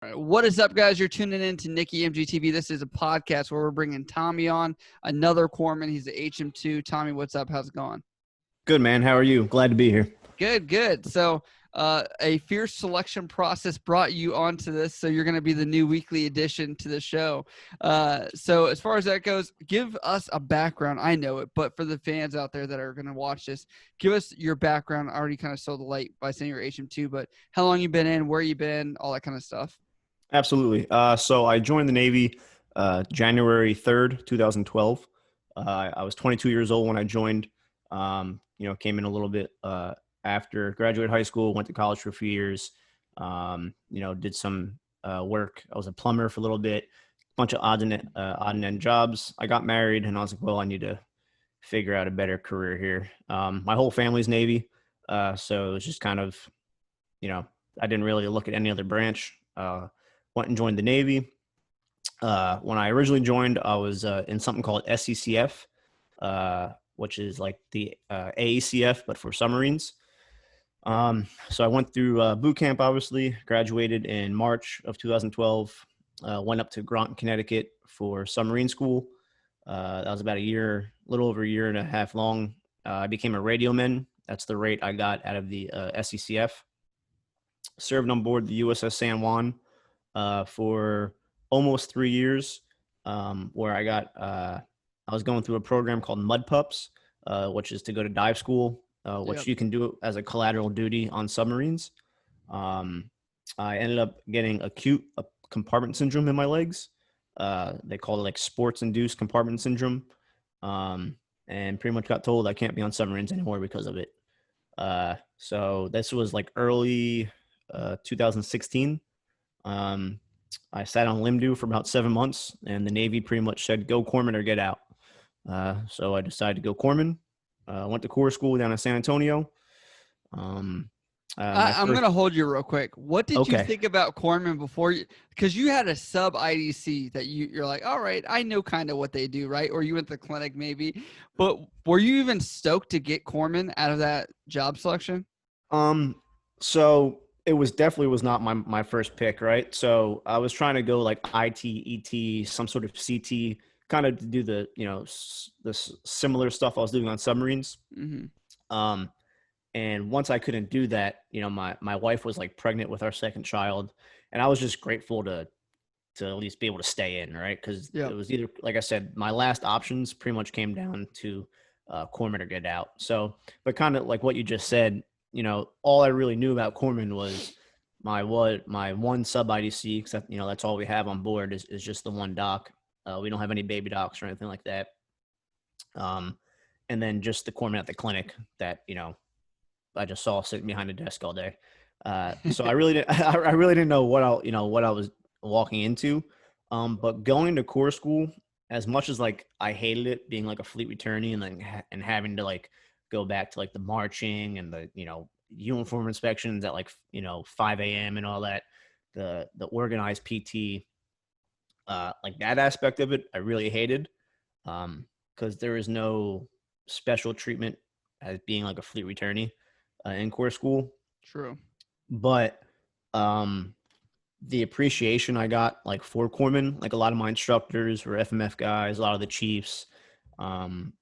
What is up, guys? You're tuning in to NickyMGTV. This is a podcast where we're bringing Tommy on, another corpsman. He's the HM2. Tommy, what's up? How's it going? Good, man. How are you? Glad to be here. Good. So a fierce selection process brought you onto this, so you're going to be the new weekly addition to the show. So as far as that goes, give us a background. I know it, but for the fans out there that are going to watch this, give us your background. I already kind of sold the light by saying you're HM2, but how long you been in, where you been, all that kind of stuff. Absolutely. So I joined the Navy January 3rd, 2012. I was 22 years old when I joined. Came in a little bit after graduated high school, went to college for a few years, did some work. I was a plumber for a little bit, bunch of odd and end jobs. I got married, and I was like, well, I need to figure out a better career here. My whole family's Navy, so it was just kind of, I didn't really look at any other branch. Went and joined the Navy. When I originally joined, I was in something called SCCF, which is like the AACF, but for submarines. So I went through boot camp, obviously, graduated in March of 2012, went up to Groton, Connecticut for submarine school. That was about a little over a year and a half long. I became a radioman. That's the rate I got out of the SCCF. Served on board the USS San Juan for almost 3 years, where I was going through a program called Mud Pups, which is to go to dive school, which you can do as a collateral duty on submarines. I ended up getting acute compartment syndrome in my legs. They call it like sports-induced compartment syndrome, and pretty much got told I can't be on submarines anymore because of it. So this was like early 2016. I sat on limb for about 7 months, and the Navy pretty much said, go corpsman or get out. So I decided to go corpsman. Went to Corps school down in San Antonio. I'm going to hold you real quick. What did you think about corpsman before you, because you had a sub IDC that you're like, all right, I know kind of what they do, right? Or you went to the clinic maybe, but were you even stoked to get corpsman out of that job selection? So it definitely was not my first pick, right? So I was trying to go like IT, ET, some sort of CT, kind of to do the similar stuff I was doing on submarines. Mm-hmm. And once I couldn't do that, my wife was like pregnant with our second child, and I was just grateful to at least be able to stay in, right? Because it was either, like I said, my last options pretty much came down to corpsman or get out. So, but kind of like what you just said, all I really knew about corpsman was my one sub IDC, except, that's all we have on board is just the one dock. We don't have any baby docks or anything like that. And then just the corpsman at the clinic that, I just saw sitting behind a desk all day. So I really didn't know what I was walking into. But going to Corps school, as much as like I hated it being like a fleet returnee and having to like go back to like the marching and the, uniform inspections at like, 5 a.m. and all that, the organized PT, like that aspect of it, I really hated, because there is no special treatment as being like a fleet returnee in Corps school. True. But the appreciation I got like for corpsman, like a lot of my instructors were FMF guys, a lot of the chiefs, and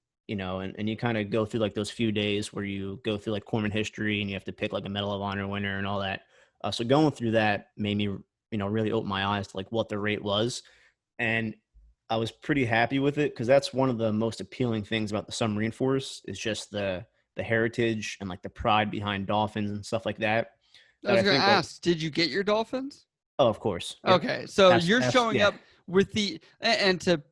you kind of go through like those few days where you go through like corpsman history and you have to pick like a Medal of Honor winner and all that. So going through that made me, really open my eyes to like what the rate was. And I was pretty happy with it because that's one of the most appealing things about the submarine force is just the heritage and like the pride behind Dolphins and stuff like that. I was going to ask, did you get your Dolphins? Oh, of course. Okay. So you're showing up with and to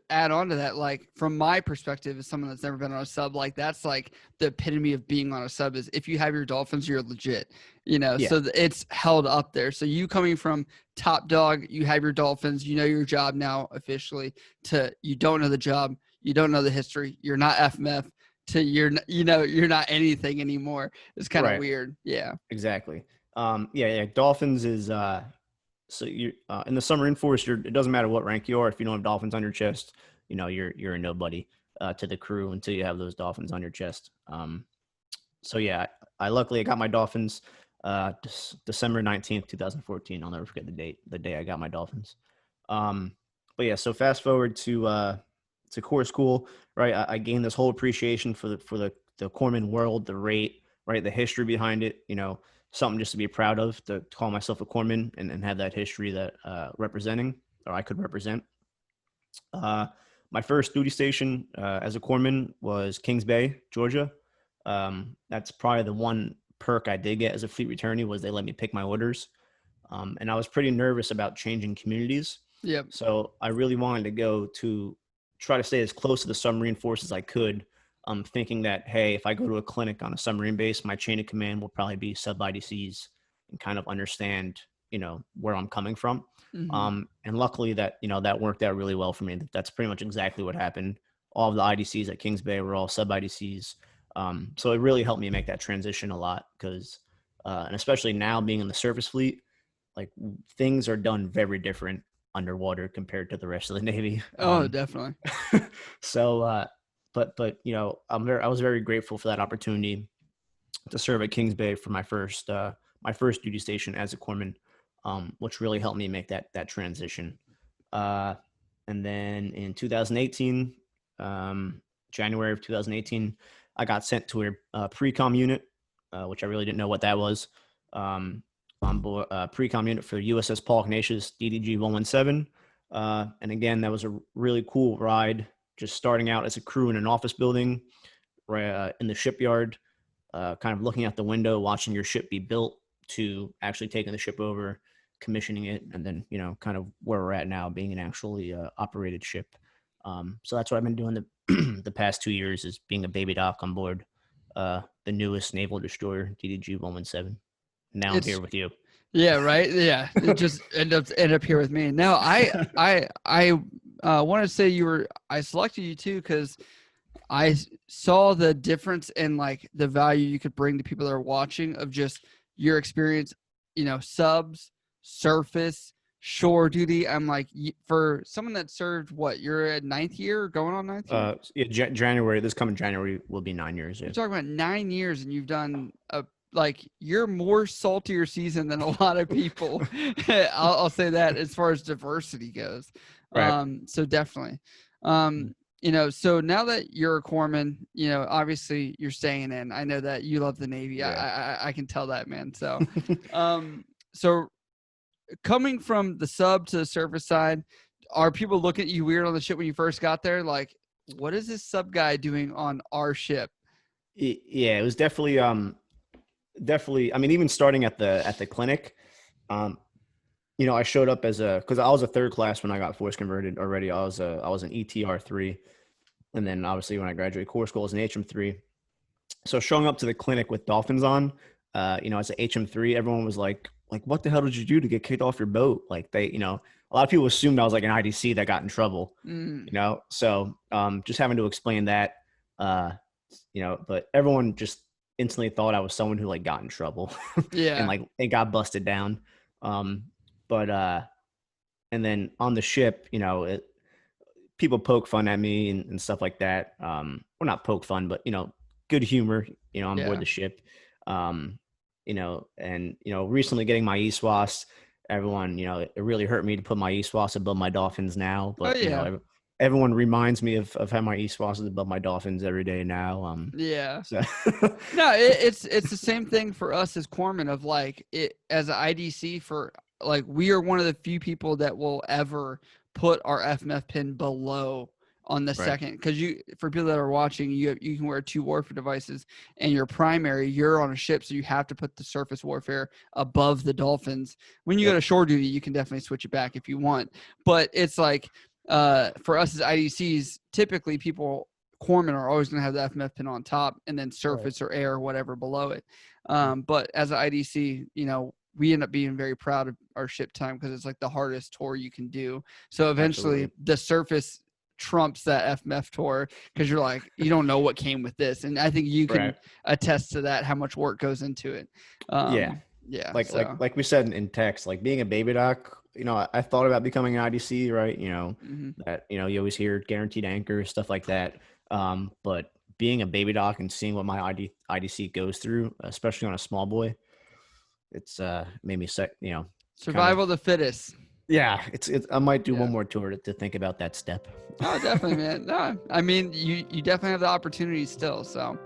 add on to that, like from my perspective as someone that's never been on a sub, like that's like the epitome of being on a sub is if you have your Dolphins, you're legit, so it's held up there. So you coming from top dog, you have your Dolphins, your job now officially, to you don't know the job, you don't know the history, you're not FMF, to you're not anything anymore. It's kind of weird. Yeah, exactly. Dolphins is so you in the submarine force, it doesn't matter what rank you are. If you don't have Dolphins on your chest, you're a nobody to the crew until you have those Dolphins on your chest. So yeah, I luckily got my Dolphins. December 19th, 2014. I'll never forget the day I got my Dolphins. But yeah, so fast forward to core school, right? I gained this whole appreciation for the corpsman world, the rate, right? The history behind it, something just to be proud of, to call myself a corpsman and have that history that representing, or I could represent. My first duty station as a corpsman was Kings Bay, Georgia. That's probably the one perk I did get as a fleet returnee, was they let me pick my orders. And I was pretty nervous about changing communities. Yep. So I really wanted to go to try to stay as close to the submarine force as I could. Thinking that, hey, if I go to a clinic on a submarine base, my chain of command will probably be sub IDCs and kind of understand, where I'm coming from. Mm-hmm. And luckily that, that worked out really well for me. That's pretty much exactly what happened. All of the IDCs at Kings Bay were all sub IDCs. So it really helped me make that transition a lot, because, and especially now being in the surface fleet, like, things are done very different underwater compared to the rest of the Navy. Oh, definitely. So, but I was very grateful for that opportunity to serve at Kings Bay for my first duty station as a corpsman, which really helped me make that transition. And then in 2018, January of 2018, I got sent to a pre-com unit, which I really didn't know what that was. On board pre-com unit for USS Paul Ignatius DDG 117. And again, that was a really cool ride, just starting out as a crew in an office building, right, in the shipyard, kind of looking out the window, watching your ship be built, to actually taking the ship over, commissioning it, and then, kind of where we're at now, being an actually operated ship. So that's what I've been doing the past 2 years, is being a baby doc on board the newest naval destroyer, DDG 117. Now I'm here with you. Yeah, right. Yeah, it just end up here with me. Now, I want to say I selected you too because I saw the difference in like the value you could bring to people that are watching, of just your experience, subs, surface, shore duty. I'm like, for someone that served, what, you're at 9th year, going on 9th year? Yeah, January. This coming January will be 9 years. Yeah. You're talking about 9 years, and you've done you're more saltier season than a lot of people. I'll say that as far as diversity goes. Right. So definitely. So now that you're a corpsman, obviously you're staying in. I know that you love the Navy. Yeah. I can tell that, man. So, so coming from the sub to the surface side, are people looking at you weird on the ship when you first got there? Like, what is this sub guy doing on our ship? Yeah, it was definitely, I mean, even starting at the clinic, I showed up because I was a third class when I got force converted already. I was an ETR3. And then obviously when I graduated core school, I was an HM3. So showing up to the clinic with Dolphins on, as an HM3, everyone was like, what the hell did you do to get kicked off your boat? Like, they, a lot of people assumed I was like an IDC that got in trouble, so just having to explain that, but everyone just instantly thought I was someone who like got in trouble. Yeah. And like it got busted down. And then on the ship, people poke fun at me and stuff like that. Well, not poke fun, but, good humor, on board the ship. Recently getting my ESWAS, everyone, it really hurt me to put my ESWAS above my Dolphins now, but everyone reminds me of how my ESWAS is above my Dolphins every day now. So. No, it's the same thing for us as corpsmen, of like it as an IDC. For like, we are one of the few people that will ever put our FMF pin below on the second, because for people that are watching, you can wear 2 warfare devices, and your primary, you're on a ship, so you have to put the surface warfare above the Dolphins. When you go to shore duty, you can definitely switch it back if you want, but it's like, for us as IDCs, typically corpsmen are always going to have the FMF pin on top, and then surface or air or whatever below it. But as an IDC, we end up being very proud of our ship time, because it's like the hardest tour you can do. So eventually the surface trumps that FMF tour, because you're like, you don't know what came with this. And I think you can attest to that, how much work goes into it. Yeah. Like we said in text, like being a baby doc, I thought about becoming an IDC, right? That, you always hear guaranteed anchor, stuff like that. But being a baby doc and seeing what my IDC goes through, especially on a small boy, it's made me sick, Survival of the fittest. Yeah, it's I might do one more tour to think about that step. Oh, definitely, man. No, I mean, you definitely have the opportunity still. So